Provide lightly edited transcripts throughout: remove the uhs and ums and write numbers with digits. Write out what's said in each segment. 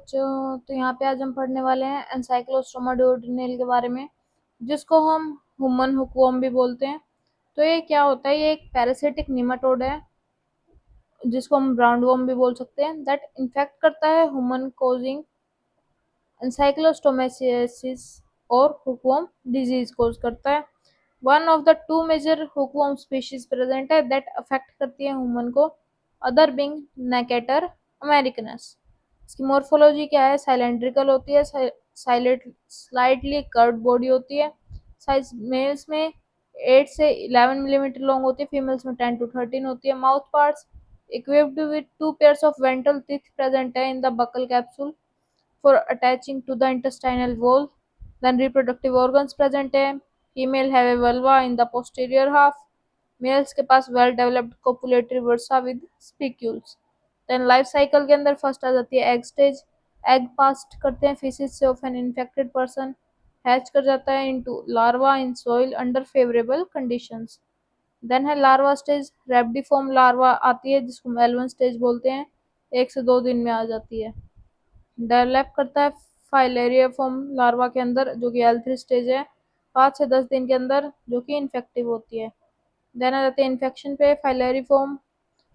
बच्चों, तो यहाँ पे आज हम पढ़ने वाले हैं एनसाइक्लोस्टोमा डुओडेनल के बारे में, जिसको हम ह्यूमन हुकवर्म भी बोलते हैं। तो ये क्या होता है? ये एक पैरासिटिक निमाटोड है, जिसको हम राउंडवॉर्म भी बोल सकते हैं, दैट इन्फेक्ट करता है ह्यूमन, कोजिंग एनसाइक्लोस्टोमेसिस और हुकवर्म डिजीज कोज करता है। One of the two major hookworm species present है दैट अफेक्ट करती है ह्यूमन को, अदर बिंग नेकेटर अमेरिकनस। इसकी मॉर्फोलॉजी क्या है? साइलेंड्रिकल होती है, स्लाइटली कर्व्ड बॉडी होती है। साइज मेल्स में 8 से 11 मिलीमीटर लॉन्ग होती है, फीमेल्स में 10 to 13 होती है। Mouth parts equipped with two pairs of ventral teeth present है in the buccal capsule for attaching to the intestinal wall. Then reproductive organs present है। Female have a vulva in the posterior half. Males के पास well developed copulatory bursa with spicules. Then life cycle के अंदर first आ जाती है egg stage. Egg पास करते हैं feces से of an infected person. Hatch कर जाता है into larva in soil under favorable conditions. Then है लार्वा स्टेज। रेप्डिफॉर्म लार्वा आती है, जिसको L1 स्टेज बोलते हैं, 1 से 2 दिन में आ जाती है। डेवलप करता है फाइलेरिया फॉर्म लार्वा के अंदर, जो कि L3 स्टेज है, 5 से 10 दिन के अंदर, जो कि इन्फेक्टिव होती है। देन आ जाते हैं इन्फेक्शन पे। फाइलेरी फॉर्म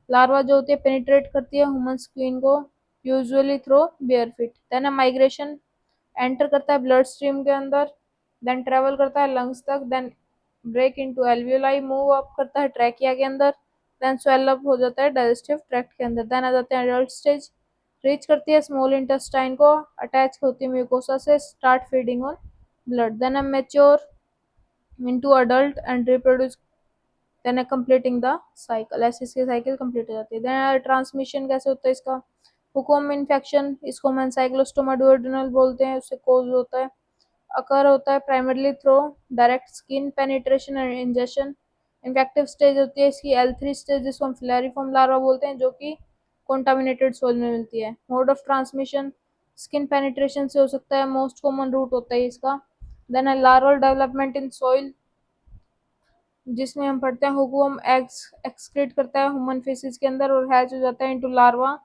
लार्वा जो होती है पेनिट्रेट करती है ह्यूमन स्किन को, usually through bare feet. Then है माइग्रेशन, एंटर करता है ब्लड स्ट्रीम के अंदर, देन ट्रेवल करता है लंग्स तक, then break into alveoli, move up करता है ट्रैकिया के अंदर, देन स्वेल अप हो जाता है डाइजेस्टिव ट्रैक्ट के अंदर। देन आ जाते हैं एडल्ट स्टेज, रीच करती है स्मॉल इंटेस्टाइन को, अटैच होती है म्यूकोसा से, start feeding on blood. Then है mature into adult and reproduce, then completing the cycle. ऐसे इसकी साइकिल कंप्लीट हो जाती है। देन ट्रांसमिशन कैसे होता है इसका? हुकवर्म इन्फेक्शन, इसको हम एनसाइक्लोस्टोमा डुओडेनल बोलते हैं, उससे कोज होता है, अकर होता है primarily through direct skin penetration and injection. Infective stage होती है इसकी L3 स्टेज, जिसको हम फिलैरिफॉर्म लार्वा बोलते हैं, जो कि कॉन्टामिनेटेड सोइल में मिलती है। Mode of transmission skin penetration से हो सकता है, मोस्ट कॉमन रूट होता है इसका। देन है लार्वल डेवलपमेंट इन सॉइल, जिसमें हम पढ़ते हैं हुकवर्म एग्स एक्सक्रीट करता है ह्यूमन फेसिस के अंदर और हैच हो जाता है into larva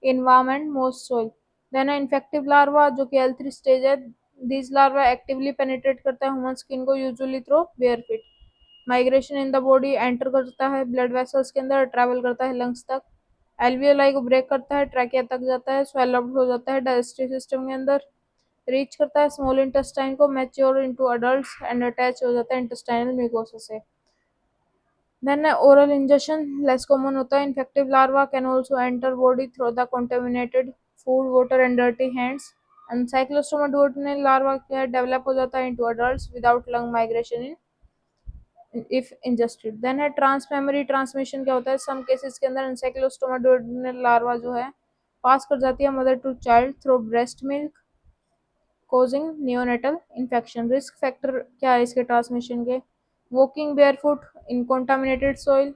in warm and moist soil. Then है इन्फेक्टिव लार्वा, जो कि L3 स्टेज है। दिस लार्वा एक्टिवली पेनिट्रेट करता है ह्यूमन स्किन को, usually through bare feet. Migration in the body, enter करता है ब्लड वेसल्स के अंदर, ट्रैवल करता है लंग्स तक, एल्वियोलाई को ब्रेक करता है, ट्रैकिया तक जाता है, स्वेल अप हो जाता है डाइजेस्टिव सिस्टम के अंदर, रीच करता है स्मॉल इंटेस्टाइन को, mature into adults and attach हो जाता है इंटेस्टाइनल म्यूकोसा से। Then oral injection less common होता है। Infective larva can also enter body through the contaminated food, water and dirty hands. Ancylostoma duodenale larva क्या develop हो जाता है into adults without lung migration in if ingested. Then है transmammary transmission क्या होता है? सम केसेस के अंदर एनसाइक्लोस्टोमा डुओडेनल लार्वा जो है पास कर जाती है mother to child through breast milk, causing neonatal infection. Risk factor क्या है इसके ट्रांसमिशन के? Walking barefoot in contaminated soil,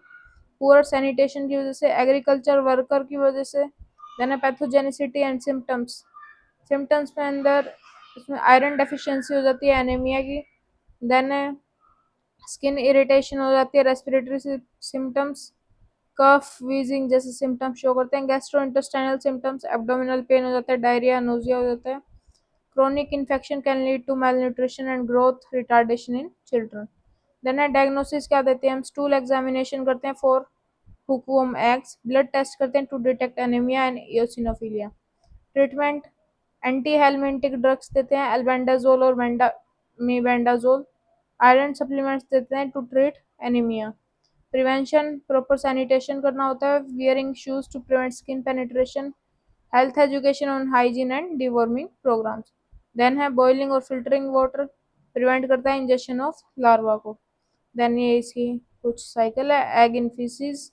poor sanitation की वजह से, एग्रीकल्चर वर्कर की वजह से। Then pathogenicity and symptoms, symptoms में अंदर इसमें आयरन डेफिशिएंसी हो जाती है एनीमिया की। देन स्किन इरिटेशन हो जाती है, रेस्पिरेटरी सिम्टम्स, कफ वीजिंग जैसे सिम्टम्स शो करते हैं। गैस्ट्रोइंटेस्टाइनल सिम्टम्स, एब्डोमिनल पेन हो जाता है, डायरिया, नोजिया हो जाता है। Chronic infection can lead to malnutrition and growth retardation in children. Then diagnosis क्या देते हैं हम? stool examination करते हैं for hookworm eggs, blood test करते हैं to detect anemia and eosinophilia. Treatment antihelmintic drugs देते हैं, albendazole और mebendazole. Iron supplements देते हैं to treat anemia. Prevention proper sanitation करना होता है, wearing shoes to prevent skin penetration, health education on hygiene and deworming programs. Then है boiling और फिल्टरिंग वाटर, प्रिवेंट करता है इंजेक्शन ऑफ लार्वा को। देन ये इसकी कुछ साइकिल है। Egg in faeces,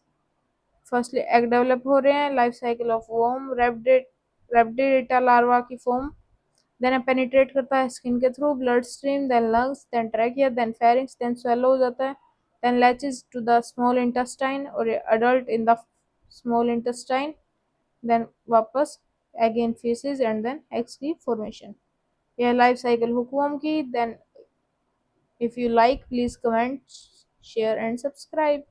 firstly egg develop हो रहे हैं, लाइफ साइकिल ऑफ वॉर्म, रेप्डिडेटा लार्वा की फॉर्म, देन पेनिट्रेट करता है स्किन के through, blood stream, then lungs, then trachea, then pharynx, then swallow हो जाता है, then latches to the small intestine और adult in the small intestine, then वापस again faeces and then eggs की formation. यह लाइफ साइकिल हुकवर्म की। Then if you like please comment, share and subscribe.